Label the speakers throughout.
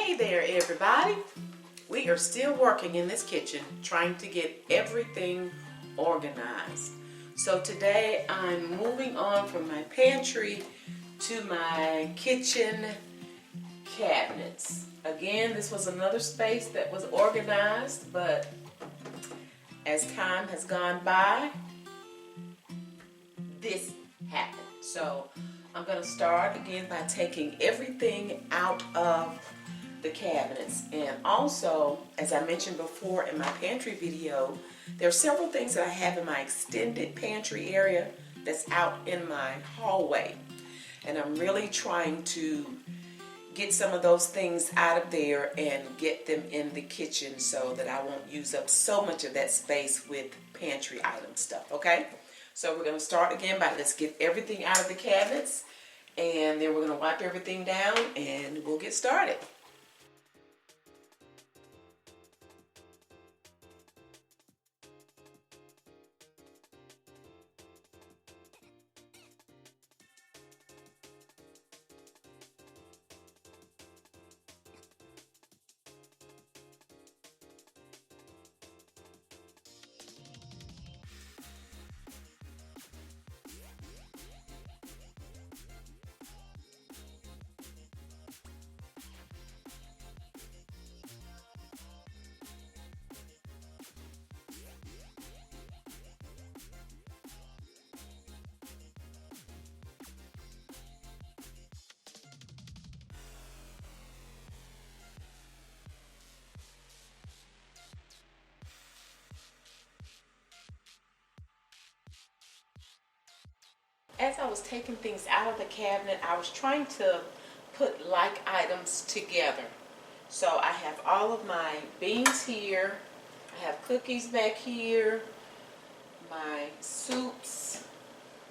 Speaker 1: Hey there everybody. We are still working in this kitchen trying to get everything organized. So today I'm moving on from my pantry to my kitchen cabinets. Again, this was another space that was organized, but as time has gone by, this happened. So I'm going to start again by taking everything out of the cabinets. And also, as I mentioned before in my pantry video, there are several things that I have in my extended pantry area that's out in my hallway. And I'm really trying to get some of those things out of there and get them in the kitchen so that I won't use up so much of that space with pantry item stuff, okay? So we're going to start again by let's get everything out of the cabinets, and then we're going to wipe everything down and we'll get started. As I was taking things out of the cabinet, I was trying to put like items together. So I have all of my beans here, I have cookies back here, my soups,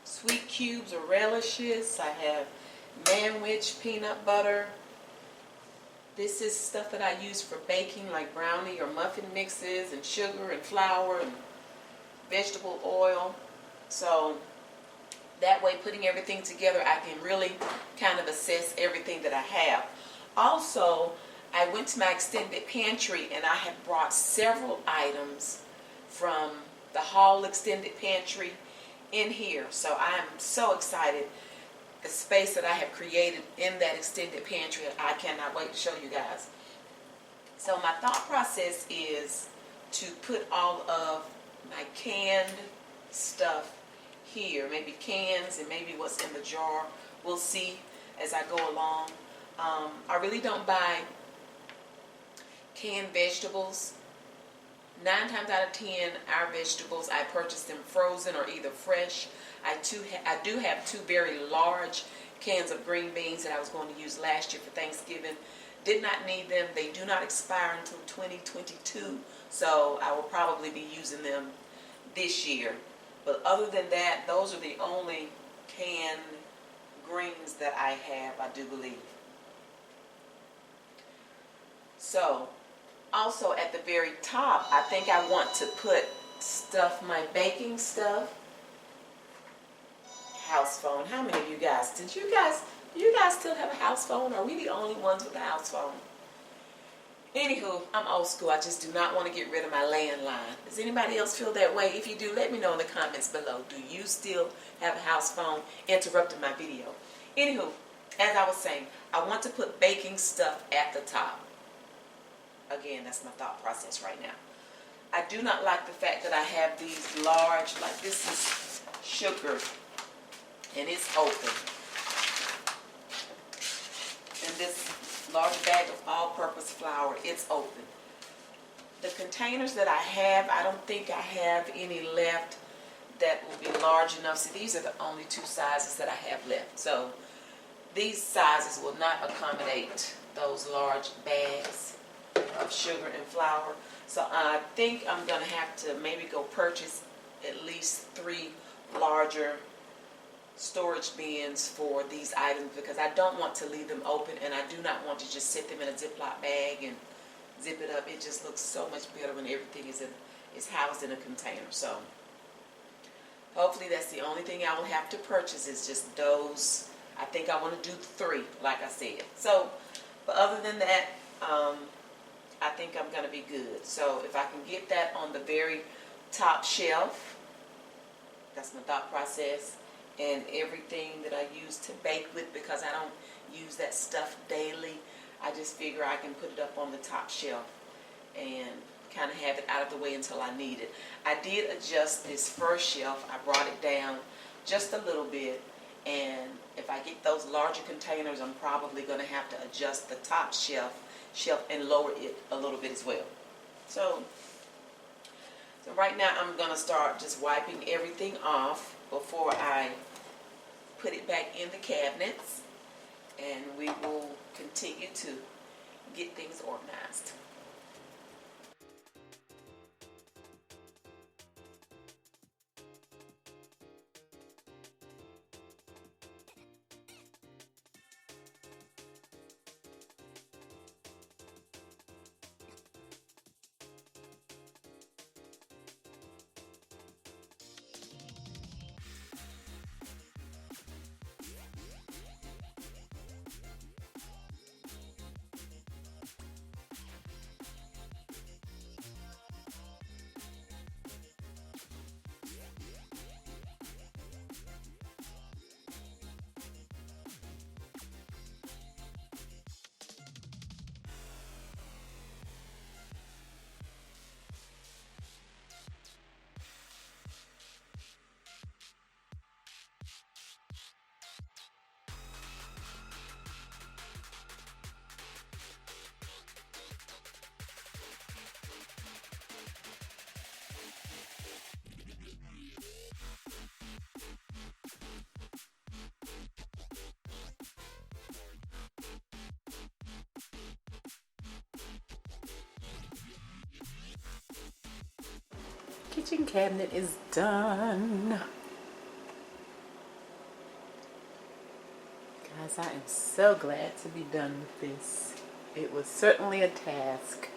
Speaker 1: sweet cubes or relishes, I have manwich peanut butter. This is stuff that I use for baking, like brownie or muffin mixes, and sugar and flour and vegetable oil. So that way, putting everything together, I can really kind of assess everything that I have. Also, I went to my extended pantry and I have brought several items from the hall extended pantry in here. So I am so excited. The space that I have created in that extended pantry, I cannot wait to show you guys. So my thought process is to put all of my canned stuff here, maybe cans and maybe what's in the jar. We'll see as I go along. I really don't buy canned vegetables. 9 times out of 10, our vegetables, I purchase them frozen or either fresh. I do have 2 very large cans of green beans that I was going to use last year for Thanksgiving. Did not need them. They do not expire until 2022, so I will probably be using them this year. But other than that, those are the only canned greens that I have, I do believe. So, also at the very top, I think I want to put stuff, my baking stuff. House phone. How many of you guys, do you guys still have a house phone? Are we the only ones with a house phone? Anywho, I'm old school. I just do not want to get rid of my landline. Does anybody else feel that way? If you do, let me know in the comments below. Do you still have a house phone? Interrupting my video. Anywho, as I was saying, I want to put baking stuff at the top. Again, that's my thought process right now. I do not like the fact that I have these large, like this is sugar, and it's open. And this large bag of all-purpose flour, it's open. The containers that I have, I don't think I have any left that will be large enough. See, these are the only 2 sizes that I have left. So these sizes will not accommodate those large bags of sugar and flour. So I think I'm going to have to maybe go purchase at least 3 larger storage bins for these items, because I don't want to leave them open, and I do not want to just set them in a Ziploc bag and zip it up. It just looks so much better when everything is housed in a container. So hopefully that's the only thing I will have to purchase, is just those. I think I want to do 3, like I said. So, but other than that, I think I'm going to be good. So if I can get that on the very top shelf, that's my thought process. And everything that I use to bake with, because I don't use that stuff daily, I just figure I can put it up on the top shelf and kind of have it out of the way until I need it. I did adjust this first shelf. I brought it down just a little bit, and if I get those larger containers, I'm probably going to have to adjust the top shelf and lower it a little bit as well. So right now I'm going to start just wiping everything off before I put it back in the cabinets, and we will continue to get things organized. Kitchen cabinet is done. Guys, I am so glad to be done with this. It was certainly a task.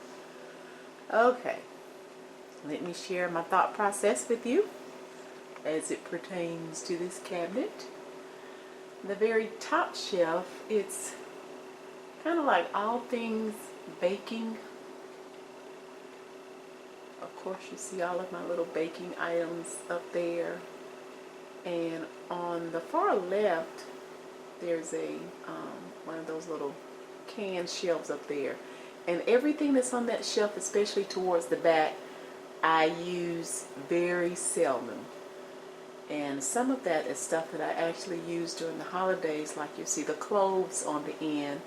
Speaker 1: Okay, let me share my thought process with you as it pertains to this cabinet. The very top shelf, it's kind of like all things baking. Of course, you see all of my little baking items up there. And on the far left, there's a one of those little can shelves up there. And everything that's on that shelf, especially towards the back, I use very seldom. And some of that is stuff that I actually use during the holidays, like you see the cloves on the end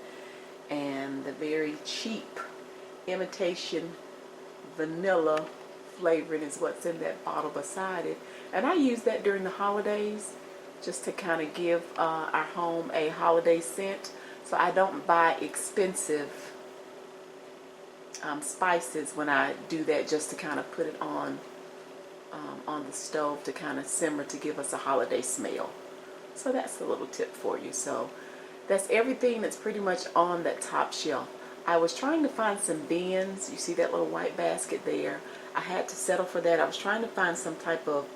Speaker 1: and the very cheap imitation vanilla flavoring is what's in that bottle beside it. And I use that during the holidays just to kind of give our home a holiday scent. So I don't buy expensive spices when I do that, just to kind of put it on the stove to kind of simmer to give us a holiday smell. So that's a little tip for you. So that's everything that's pretty much on that top shelf. I was trying to find some bins. You see that little white basket there. I had to settle for that. I was trying to find some type of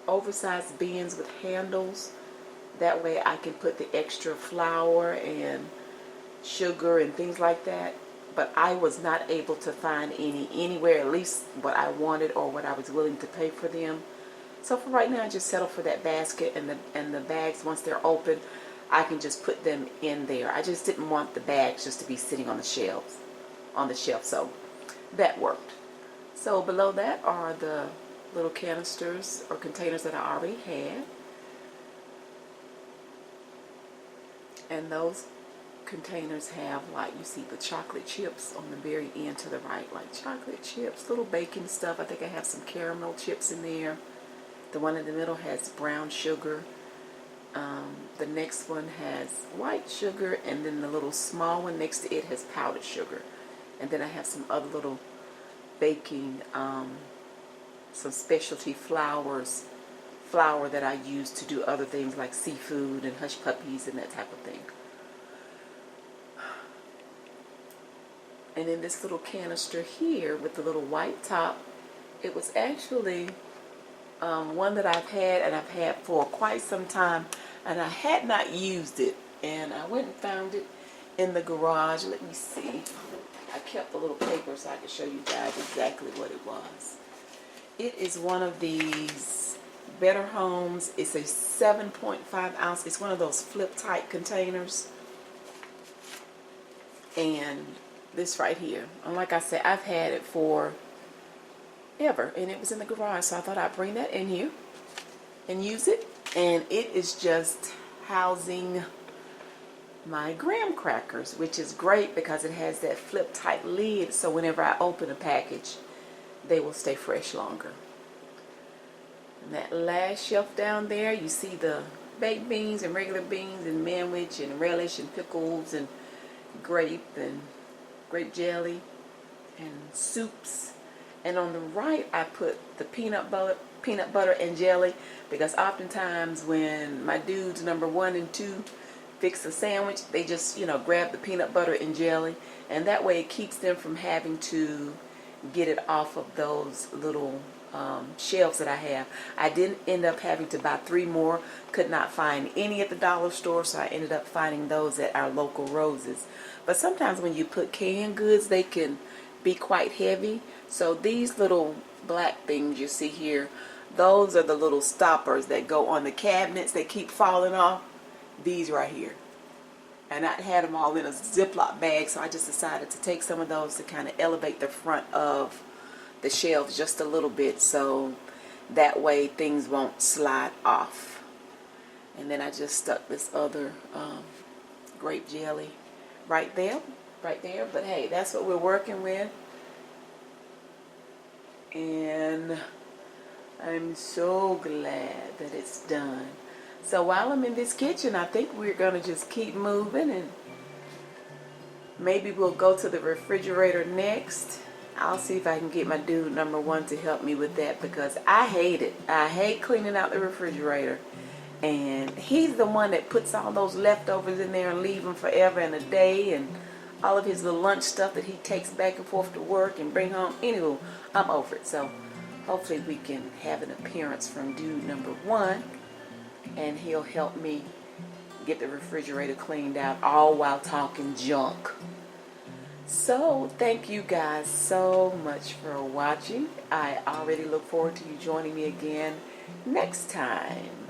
Speaker 1: oversized bins with handles. That way I can put the extra flour and sugar and things like that. But I was not able to find any anywhere, at least what I wanted or what I was willing to pay for them. So for right now, I just settle for that basket, and the bags, once they're open, I can just put them in there. I just didn't want the bags just to be sitting on the shelf. So that worked. So below that are the little canisters or containers that I already had. And those containers have, like, you see the chocolate chips on the very end to the right, like chocolate chips, little baking stuff. I think I have some caramel chips in there. The one in the middle has brown sugar. The next one has white sugar, and then the little small one next to it has powdered sugar. And then I have some other little baking, some specialty flour that I use to do other things like seafood and hush puppies and that type of thing. And in this little canister here with the little white top, it was actually one that I've had for quite some time, and I had not used it. And I went and found it, in the garage. Let me see. I kept the little paper so I could show you guys exactly what it was. It is one of these Better Homes. It's a 7.5 ounce. It's one of those flip type containers. And this right here. And like I said, I've had it for ever. And it was in the garage. So I thought I'd bring that in here and use it. And it is just housing my graham crackers, which is great because it has that flip type lid, so whenever I open a package they will stay fresh longer. And that last shelf down there, you see the baked beans and regular beans and manwich and relish and pickles and grape jelly and soups. And on the right I put the peanut butter and jelly, because oftentimes when my dudes number 1 and 2 fix a sandwich, they just, grab the peanut butter and jelly, and that way it keeps them from having to get it off of those little shelves that I have. I didn't end up having to buy 3 more. Could not find any at the dollar store, so I ended up finding those at our local Roses. But sometimes when you put canned goods, they can be quite heavy. So these little black things you see here, those are the little stoppers that go on the cabinets that keep falling off. These right here. And I had them all in a Ziploc bag, so I just decided to take some of those to kind of elevate the front of the shelves just a little bit, so that way things won't slide off. And then I just stuck this other grape jelly right there. But hey, that's what we're working with. And I'm so glad that it's done. So while I'm in this kitchen, I think we're going to just keep moving, and maybe we'll go to the refrigerator next. I'll see if I can get my dude number 1 to help me with that, because I hate it. I hate cleaning out the refrigerator. And he's the one that puts all those leftovers in there and leave them forever and a day, and all of his little lunch stuff that he takes back and forth to work and bring home. Anywho, I'm over it. So hopefully we can have an appearance from dude number 1. And he'll help me get the refrigerator cleaned out, all while talking junk. So thank you guys so much for watching. I already look forward to you joining me again next time.